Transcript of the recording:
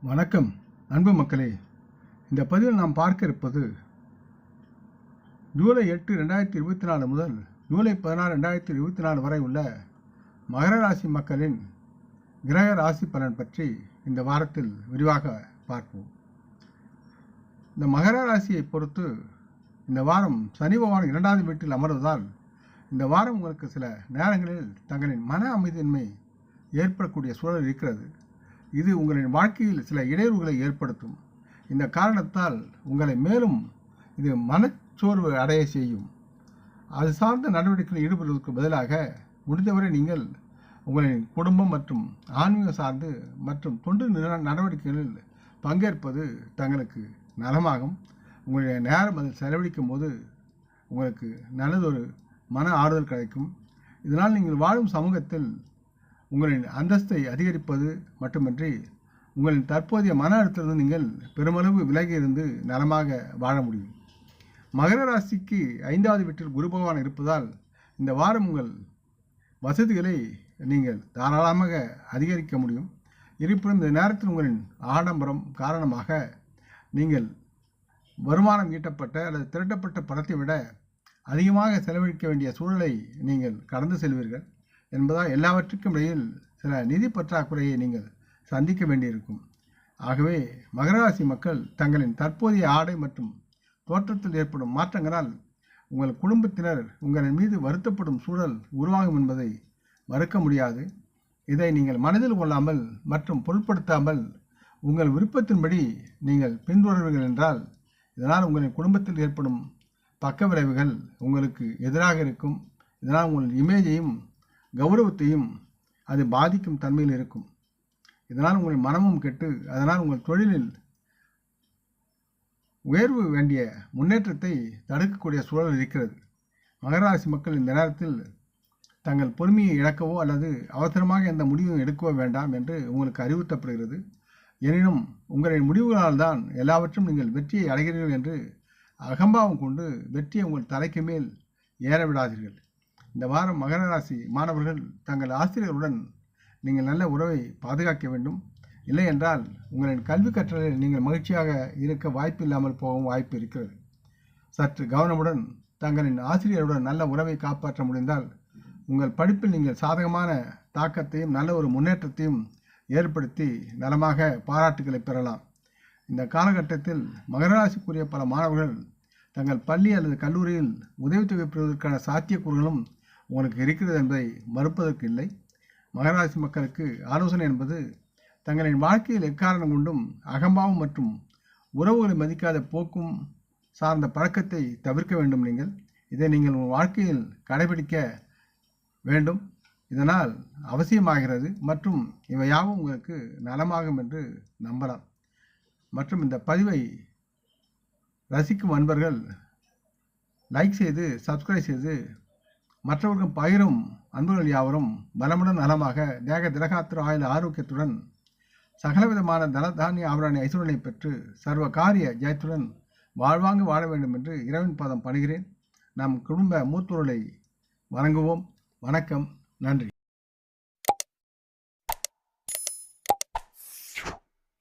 வணக்கம் அன்பு மக்களே. இந்த பதிவில் நாம் பார்க்க இருப்பது ஜூலை 8, 2024 முதல் ஜூலை 16, 2024 வரை உள்ள மகர ராசி மக்களின் கிரக ராசி பலன் பற்றி இந்த வாரத்தில் விரிவாக பார்ப்போம். இந்த மகர ராசியை பொறுத்து இந்த வாரம் சனி பகவான் 2வது வீட்டில் அமர்வதால் இந்த வாரம் உங்களுக்கு சில நேரங்களில் தங்களின் மன அமைதியின்மை ஏற்படக்கூடிய சூழல் இருக்கிறது. இது உங்களின் வாழ்க்கையில் சில இடையூறுகளை ஏற்படுத்தும். இந்த காரணத்தால் உங்களை மேலும் இது மனச்சோர்வு அடைய செய்யும். அது சார்ந்த நடவடிக்கைகளில் ஈடுபடுவதற்கு பதிலாக முடிந்தவரை நீங்கள் உங்களின் குடும்பம் மற்றும் ஆன்மீகம் சார்ந்து மற்றும் தொண்டு நடவடிக்கைகளில் பங்கேற்பது தங்களுக்கு நலமாகும். உங்களுடைய நேரம் அதில் செலவழிக்கும் போது உங்களுக்கு நல்லதொரு மன ஆறுதல் கிடைக்கும். இதனால் நீங்கள் வாழும் சமூகத்தில் உங்களின் அந்தஸ்தை அதிகரிப்பது மட்டுமின்றி உங்களின் தற்போதைய மன அழுத்தத்திலிருந்து நீங்கள் பெருமளவு விலகி இருந்து நலமாக வாழ முடியும். மகர ராசிக்கு 5வது வீட்டில் குரு பகவான் இருப்பதால் இந்த வாரம் உங்கள் வசதிகளை நீங்கள் தாராளமாக அதிகரிக்க முடியும். இருப்பினும் இந்த நேரத்தில் உங்களின் ஆடம்பரம் காரணமாக நீங்கள் வருமானம் ஈட்டப்பட்ட அல்லது திரட்டப்பட்ட பணத்தை விட அதிகமாக செலவழிக்க வேண்டிய சூழலை நீங்கள் கடந்து செல்வீர்கள் என்பதால் எல்லாவற்றுக்கும் இடையில் சில நிதி பற்றாக்குறையை நீங்கள் சந்திக்க வேண்டியிருக்கும். ஆகவே மகராசி மக்கள் தங்களின் தற்போதைய ஆடை மற்றும் தோற்றத்தில் ஏற்படும் மாற்றங்களால் உங்கள் குடும்பத்தினர் உங்களின் மீது வருத்தப்படும் சூழல் உருவாகும் என்பதை மறுக்க முடியாது. இதை நீங்கள் மனதில் கொள்ளாமல் மற்றும் பொருட்படுத்தாமல் உங்கள் விருப்பத்தின்படி நீங்கள் பின்தொடர்வீர்கள் என்றால் இதனால் உங்களின் குடும்பத்தில் ஏற்படும் பக்க விளைவுகள் உங்களுக்கு எதிராக இருக்கும். இதனால் உங்கள் இமேஜையும் கௌரவத்தையும் அது பாதிக்கும் தன்மையில் இருக்கும். இதனால் உங்கள் மனமும் கெட்டு அதனால் உங்கள் தொழிலில் உயர்வு வேண்டிய முன்னேற்றத்தை தடுக்கக்கூடிய சூழல் இருக்கிறது. மகராசி மக்கள் இந்த நேரத்தில் தங்கள் பொறுமையை இழக்கவோ அல்லது அவசரமாக எந்த முடிவும் எடுக்கவோ வேண்டாம் என்று உங்களுக்கு அறிவுறுத்தப்படுகிறது. எனினும் உங்களின் முடிவுகளால் தான் எல்லாவற்றும் நீங்கள் வெற்றியை அடைகிறீர்கள் என்று அகம்பாவம் கொண்டு வெற்றியை உங்கள் தலைக்கு மேல் ஏற விடாதீர்கள். இந்த வாரம் மகர ராசி மாணவர்கள் தங்கள் ஆசிரியர்களுடன் நீங்கள் நல்ல உறவை பாதுகாக்க வேண்டும். இல்லை என்றால் உங்களின் கல்வி கற்றலில் நீங்கள் மகிழ்ச்சியாக இருக்க வாய்ப்பு இல்லாமல் போகவும் வாய்ப்பு இருக்கிறது. சற்று கவனமுடன் தங்களின் ஆசிரியருடன் நல்ல உறவை காப்பாற்ற முடிந்தால் உங்கள் படிப்பில் நீங்கள் சாதகமான தாக்கத்தையும் நல்ல ஒரு முன்னேற்றத்தையும் ஏற்படுத்தி நலமாக பாராட்டுகளை பெறலாம். இந்த காலகட்டத்தில் மகர ராசிக்குரிய பல மாணவர்கள் தங்கள் பள்ளி அல்லது கல்லூரியில் உதவித்தொகை பெறுவதற்கான சாத்தியக்கூறுகளும் உங்களுக்கு இருக்கிறது என்பதை மறுப்பதற்கு இல்லை. மகராசி மக்களுக்கு ஆலோசனை என்பது தங்களின் வாழ்க்கையில் எக்காரணம் கொண்டும் அகம்பாவம் மற்றும் உறவுகளை மதிக்காத போக்கும் சார்ந்த பழக்கத்தை தவிர்க்க வேண்டும். இதை நீங்கள் உங்கள் வாழ்க்கையில் கடைபிடிக்க வேண்டும். இதனால் அவசியமாகிறது மற்றும் இவை யாவும் உங்களுக்கு நலமாகும் என்று நம்பலாம். மற்றும் இந்த பதிவை ரசிக்கும் அன்பர்கள் லைக் செய்து சப்ஸ்கிரைப் செய்து மற்றவர்களுக்கும் பகிரும் அன்புகள் யாவரும் பலமுடன் நலமாக தேக திரகாத்திர ஆயுள் ஆரோக்கியத்துடன் சகலவிதமான தனதானிய ஆபரண ஐஸ்வரனை பெற்று சர்வ காரிய ஜெயத்துடன் வாழ்வாங்கு வாழ வேண்டும் என்று இறைவன் பாதம் பணிகிறேன். நம் குடும்ப மூத்தோர்களை வணங்குவோம். வணக்கம். நன்றி.